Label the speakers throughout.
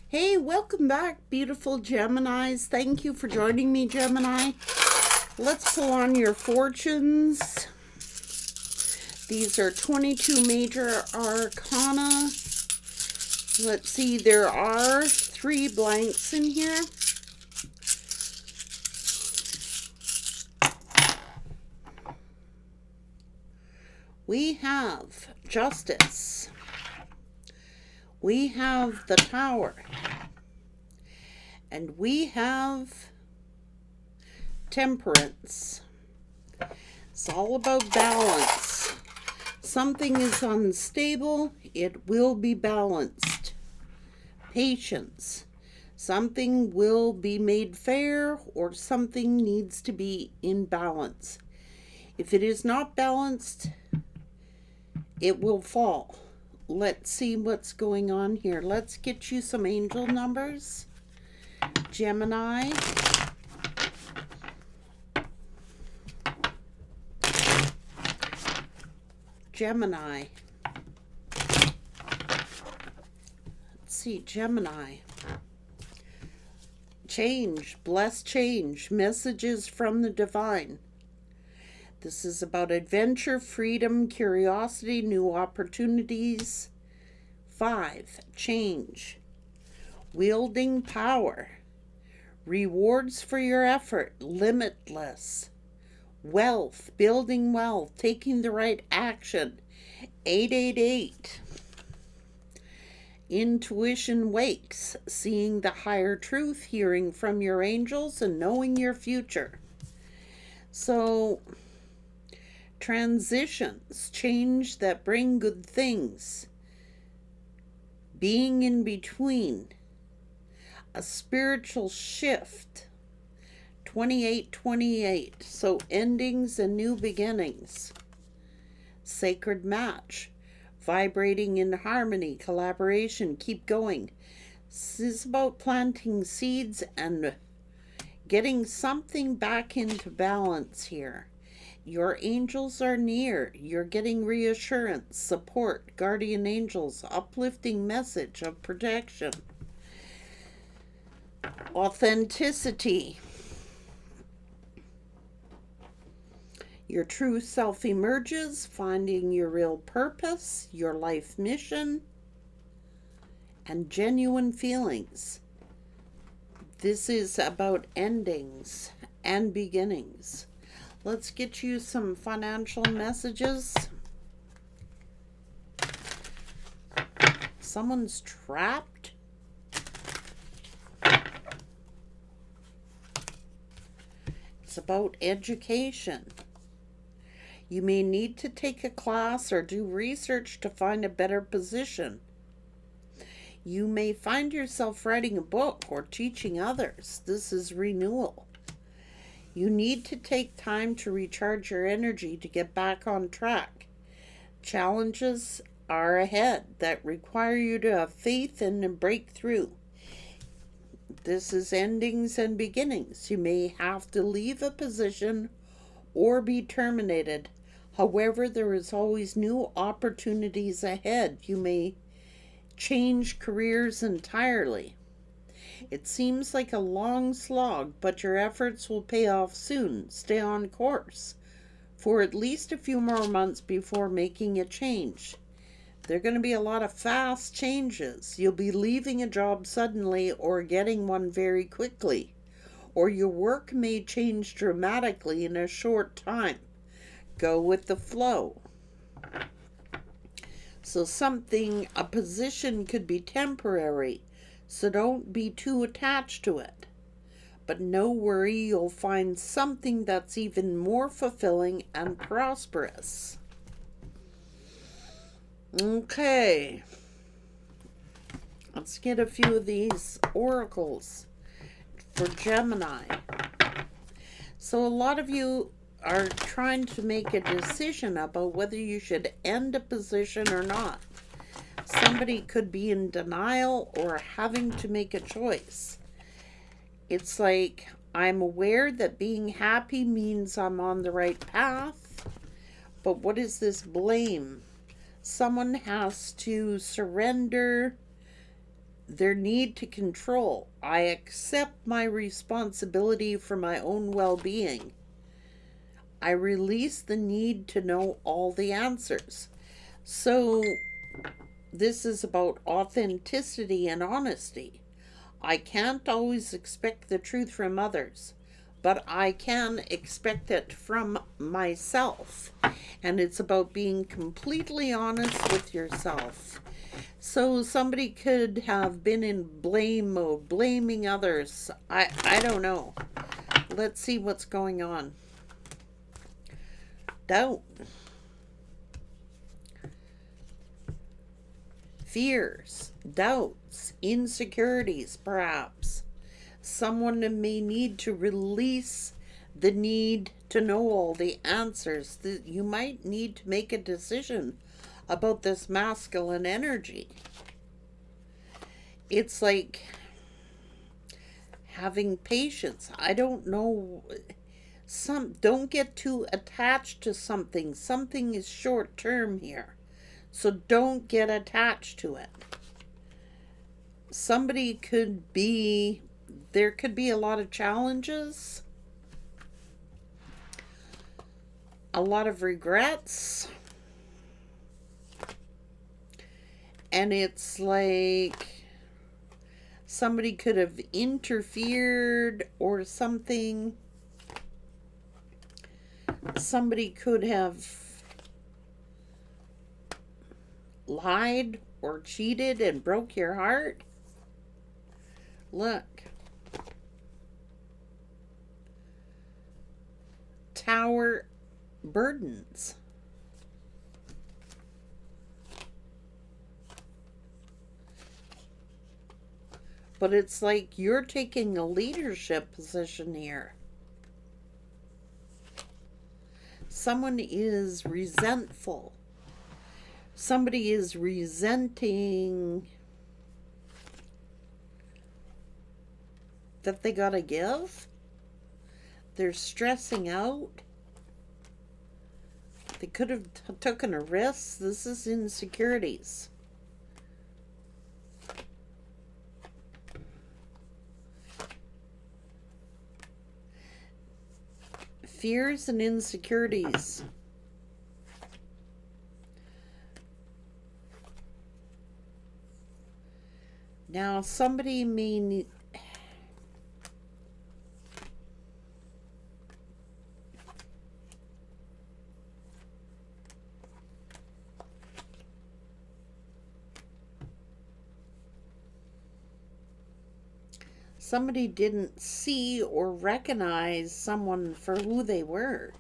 Speaker 1: Hey, welcome back, beautiful Geminis. Thank you for joining me, Gemini. Let's pull on your fortunes. These are 22 major arcana. Let's see, there are 3 blanks in here. We have Justice. We have the Tower. And we have Temperance. It's all about balance. Something is unstable, it will be balanced. Patience. Something will be made fair or something needs to be in balance. If it is not balanced, it will fall. Let's see what's going on here. Let's get you some angel numbers. Gemini. Gemini. Let's see, Gemini. Change, blessed change, messages from the divine. This is about adventure, freedom, curiosity, new opportunities. 5, change. Wielding power. Rewards for your effort, limitless. Wealth, building wealth, taking the right action. 888. Intuition wakes, seeing the higher truth, hearing from your angels, and knowing your future. So, transitions, change that bring good things. Being in between. A spiritual shift. 2828. So endings and new beginnings. Sacred match. Vibrating in harmony, collaboration, keep going. This is about planting seeds and getting something back into balance here. Your angels are near. You're getting reassurance, support, guardian angels, uplifting message of protection. Authenticity. Your true self emerges, finding your real purpose, your life mission, and genuine feelings. This is about endings and beginnings. Let's get you some financial messages. Someone's trapped. It's about education. You may need to take a class or do research to find a better position. You may find yourself writing a book or teaching others. This is renewal. You need to take time to recharge your energy to get back on track. Challenges are ahead that require you to have faith and break through. This is endings and beginnings. You may have to leave a position or be terminated. However, there is always new opportunities ahead. You may change careers entirely. It seems like a long slog, but your efforts will pay off soon. Stay on course for at least a few more months before making a change. There are going to be a lot of fast changes. You'll be leaving a job suddenly or getting one very quickly. Or your work may change dramatically in a short time. Go with the flow. So a position could be temporary, so don't be too attached to it. But no worry, you'll find something that's even more fulfilling and prosperous. Okay. Let's get a few of these oracles for Gemini. So a lot of you are trying to make a decision about whether you should end a position or not. Somebody could be in denial or having to make a choice. It's like, I'm aware that being happy means I'm on the right path, but what is this blame? Someone has to surrender their need to control. I accept my responsibility for my own well-being. I release the need to know all the answers. So this is about authenticity and honesty. I can't always expect the truth from others, but I can expect it from myself. And it's about being completely honest with yourself. So somebody could have been in blame mode, blaming others. I don't know. Let's see what's going on. Doubt. Fears, doubts, insecurities, perhaps. Someone may need to release the need to know all the answers. You might need to make a decision about this masculine energy. It's like having patience. I don't know. Don't get too attached to something. Something is short term here. So don't get attached to it. There could be a lot of challenges, a lot of regrets, and it's like somebody could have interfered or something. Somebody could have lied or cheated and broke your heart. Look. Tower burdens. But it's like you're taking a leadership position here. Someone is resentful. Somebody is resenting that they gotta give. They're stressing out. They could have taken a risk. This is insecurities. Fears and insecurities. Now, somebody may need... Somebody didn't see or recognize someone for who they were.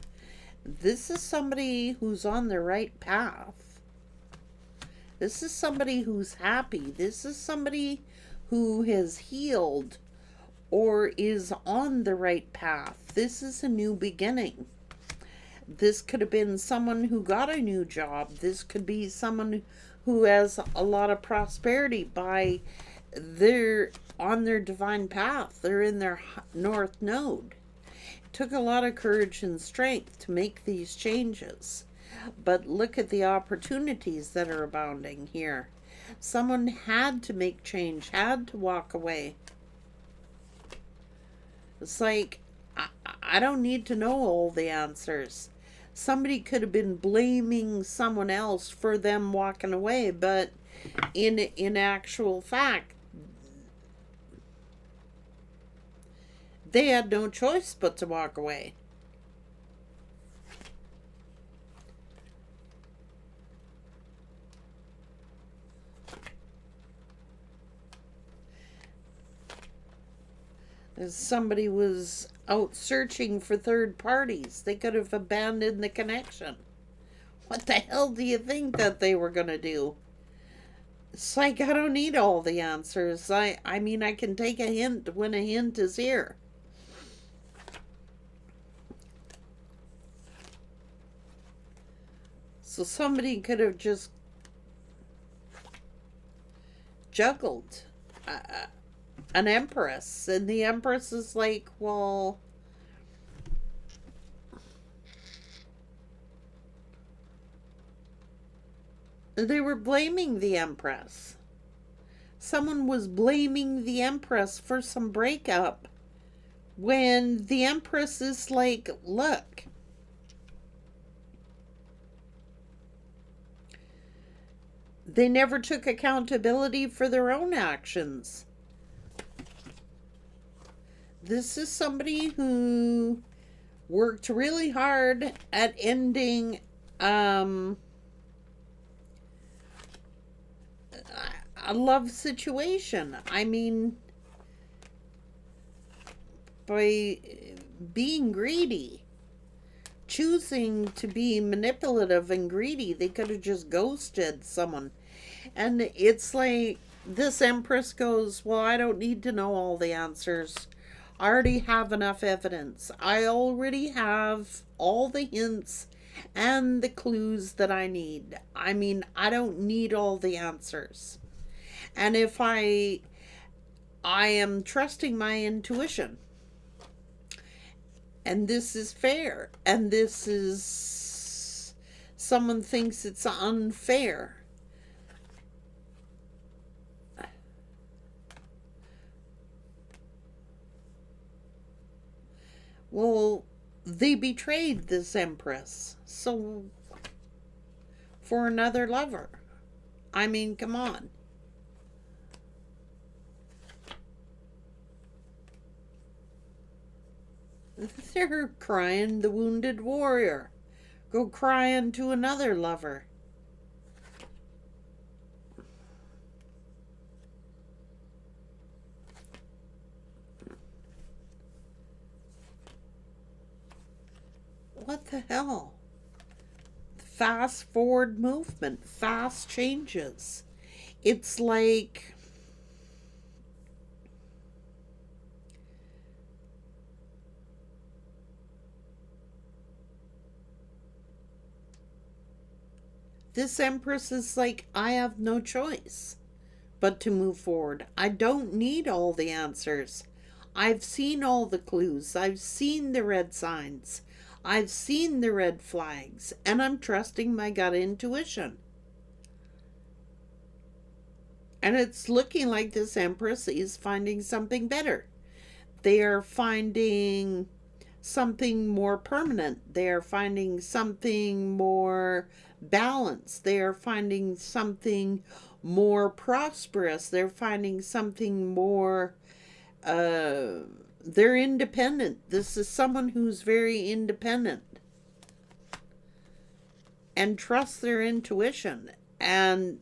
Speaker 1: This is somebody who's on the right path. This is somebody who's happy. This is somebody who has healed or is on the right path. This is a new beginning. This could have been someone who got a new job. This could be someone who has a lot of prosperity by they're on their divine path. They're in their north node. It took a lot of courage and strength to make these changes. But look at the opportunities that are abounding here. Someone had to make change, had to walk away. It's like, I don't need to know all the answers. Somebody could have been blaming someone else for them walking away, but in actual fact, they had no choice but to walk away. As somebody was out searching for third parties, they could have abandoned the connection. What the hell do you think that they were going to do? It's like, I don't need all the answers. I mean, I can take a hint when a hint is here. So somebody could have just juggled an empress, and the empress is like, well, they were blaming the empress. someone was blaming the Empress for some breakup when the Empress is like, look, they never took accountability for their own actions. This is somebody who worked really hard at ending a love situation. I mean, by being greedy, choosing to be manipulative and greedy, they could have just ghosted someone. And it's like this Empress goes, well, I don't need to know all the answers. I already have enough evidence. I already have all the hints and the clues that I need. I mean, I don't need all the answers. And if I am trusting my intuition, and this is fair, and this is, someone thinks it's unfair. Well, they betrayed this Empress. So, for another lover. I mean, come on. They're crying the wounded warrior. Go crying to another lover. What the hell? Fast forward movement, fast changes. It's like this Empress is like, I have no choice but to move forward. I don't need all the answers. I've seen all the clues. I've seen the red signs. I've seen the red flags, and I'm trusting my gut intuition. And it's looking like this Empress is finding something better. They are finding something more permanent. They are finding something more balanced. They are finding something more prosperous. They're finding something more they're independent. This is someone who's very independent and trusts their intuition. And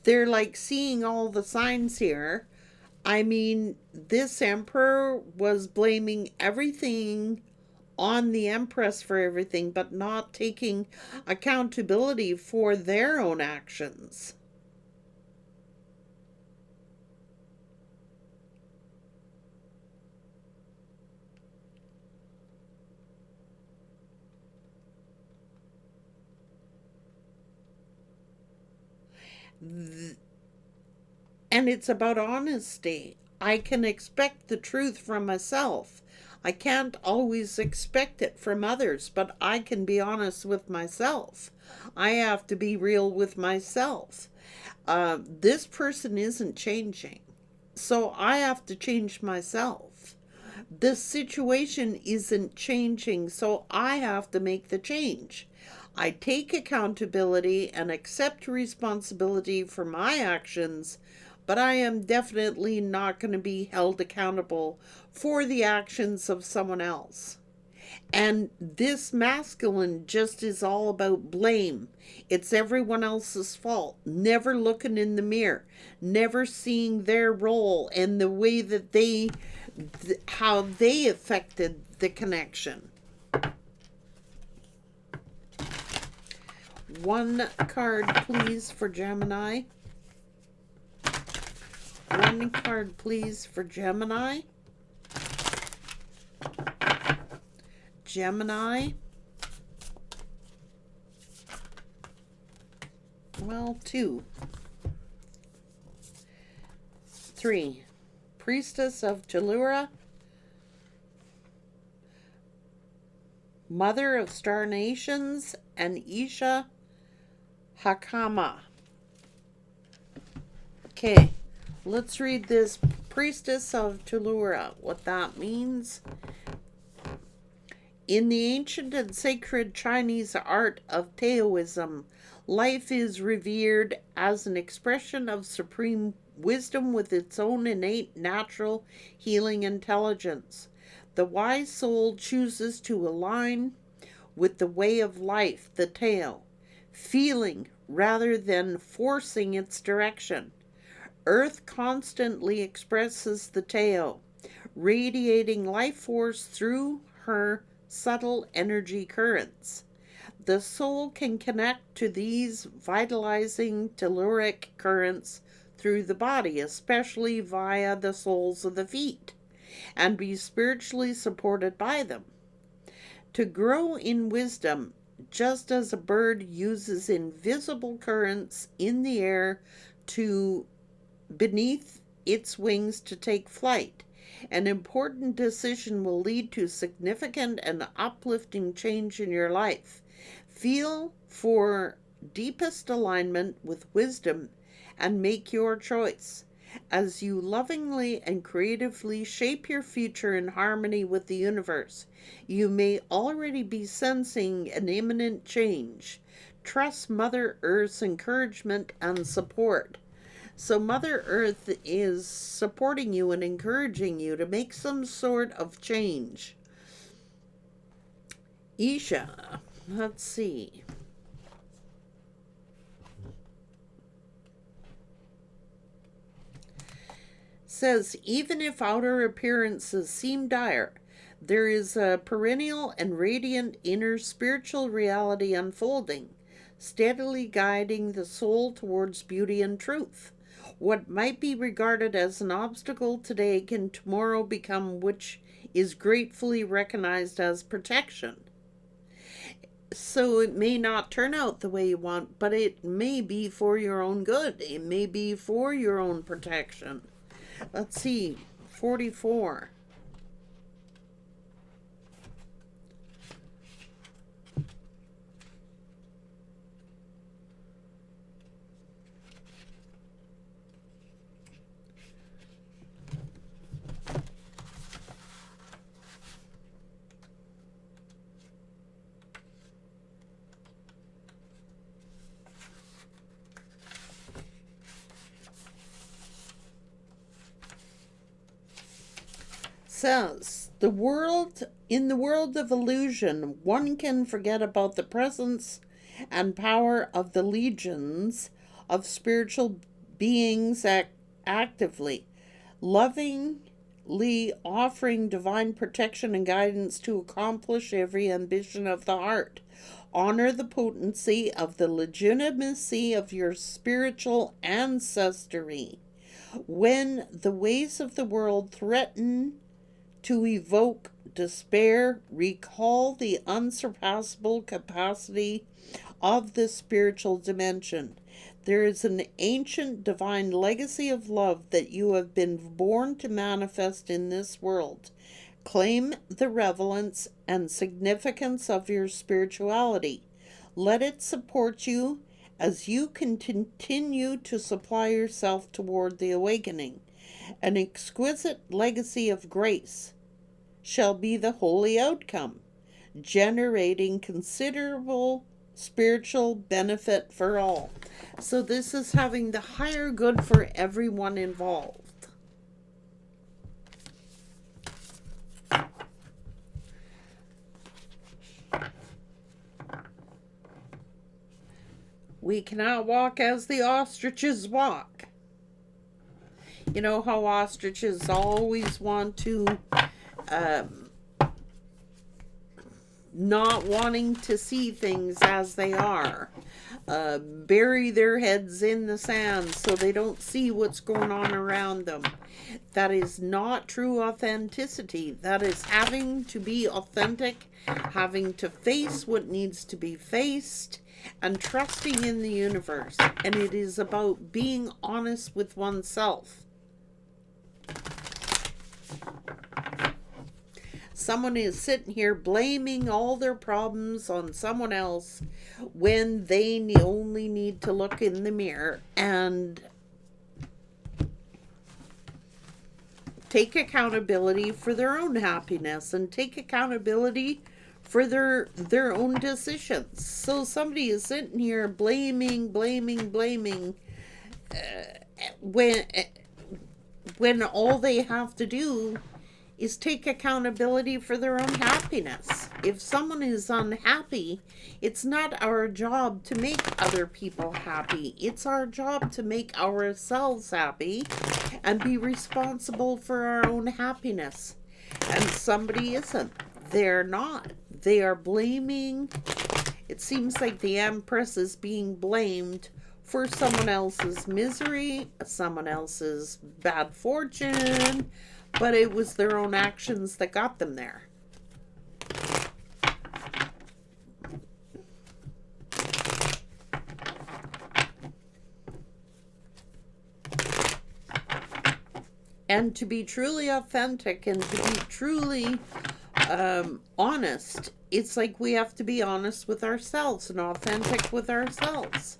Speaker 1: they're like seeing all the signs here. I mean, this Emperor was blaming everything on the Empress for everything, but not taking accountability for their own actions. And it's about honesty. I can expect the truth from myself. I can't always expect it from others, but I can be honest with myself. I have to be real with myself. This person isn't changing, so I have to change myself. This situation isn't changing, so I have to make the change. I take accountability and accept responsibility for my actions, but I am definitely not going to be held accountable for the actions of someone else. And this masculine just is all about blame. It's everyone else's fault. Never looking in the mirror. Never seeing their role and the way that how they affected the connection. One card, please, for Gemini. One card, please, for Gemini. Gemini. Well, 2. 3. Priestess of Tellura. Mother of Star Nations, and Isha Hakama. Okay. Let's read this Priestess of Tellura, what that means. In the ancient and sacred Chinese art of Taoism, life is revered as an expression of supreme wisdom with its own innate natural healing intelligence. The wise soul chooses to align with the way of life, the Tao, feeling rather than forcing its direction. Earth constantly expresses the Tao, radiating life force through her subtle energy currents. The soul can connect to these vitalizing telluric currents through the body, especially via the soles of the feet, and be spiritually supported by them. To grow in wisdom, just as a bird uses invisible currents in the air to beneath its wings to take flight, an important decision will lead to significant and uplifting change in your life. Feel for deepest alignment with wisdom and make your choice. As you lovingly and creatively shape your future in harmony with the universe, you may already be sensing an imminent change. Trust Mother Earth's encouragement and support. So Mother Earth is supporting you and encouraging you to make some sort of change. Isha, let's see. Says, even if outer appearances seem dire, there is a perennial and radiant inner spiritual reality unfolding, steadily guiding the soul towards beauty and truth. What might be regarded as an obstacle today can tomorrow become which is gratefully recognized as protection. So it may not turn out the way you want, but it may be for your own good. It may be for your own protection. Let's see, 44. Says, in the world of illusion, one can forget about the presence and power of the legions of spiritual beings actively, lovingly offering divine protection and guidance to accomplish every ambition of the heart. Honor the potency of the legitimacy of your spiritual ancestry. When the ways of the world threaten to evoke despair, recall the unsurpassable capacity of the spiritual dimension. There is an ancient divine legacy of love that you have been born to manifest in this world. Claim the relevance and significance of your spirituality. Let it support you as you continue to supply yourself toward the awakening. An exquisite legacy of grace shall be the holy outcome, generating considerable spiritual benefit for all. So this is having the higher good for everyone involved. We cannot walk as the ostriches walk. You know how ostriches always want to not wanting to see things as they are, bury their heads in the sand so they don't see what's going on around them. That is not true authenticity. That is having to be authentic, having to face what needs to be faced, and trusting in the universe. And it is about being honest with oneself. Someone is sitting here blaming all their problems on someone else when they only need to look in the mirror and take accountability for their own happiness and take accountability for their own decisions. So somebody is sitting here blaming when when all they have to do is take accountability for their own happiness. If someone is unhappy, it's not our job to make other people happy. It's our job to make ourselves happy and be responsible for our own happiness. And somebody isn't. They're not. They are blaming. It seems like the Empress is being blamed for someone else's misery, someone else's bad fortune, but it was their own actions that got them there. And to be truly authentic and to be truly honest, it's like we have to be honest with ourselves and authentic with ourselves.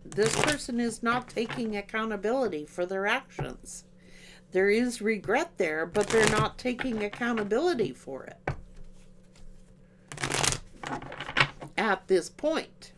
Speaker 1: This person is not taking accountability for their actions. There is regret there, but they're not taking accountability for it at this point.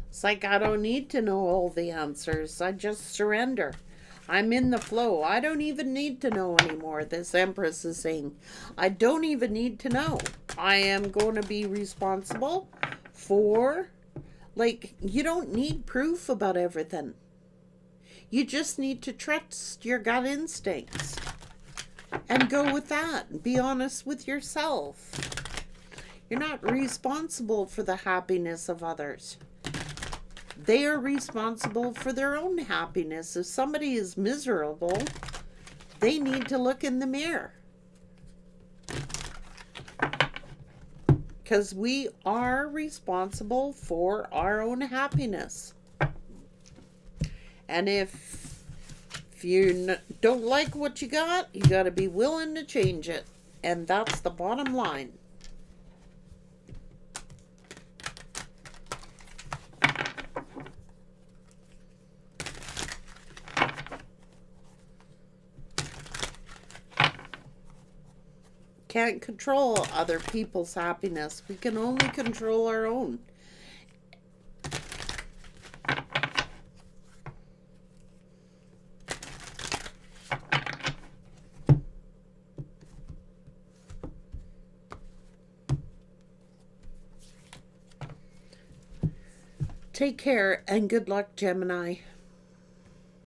Speaker 1: It's like I don't need to know all the answers. I just surrender. I'm in the flow. I don't even need to know anymore. This Empress is saying, I don't even need to know. I am going to be responsible for, like, you don't need proof about everything. You just need to trust your gut instincts and go with that and be honest with yourself. You're not responsible for the happiness of others. They are responsible for their own happiness. If somebody is miserable, they need to look in the mirror. Because we are responsible for our own happiness. And if you don't like what you got to be willing to change it. And that's the bottom line. Can't control other people's happiness. We can only control our own. Take care and good luck, Gemini.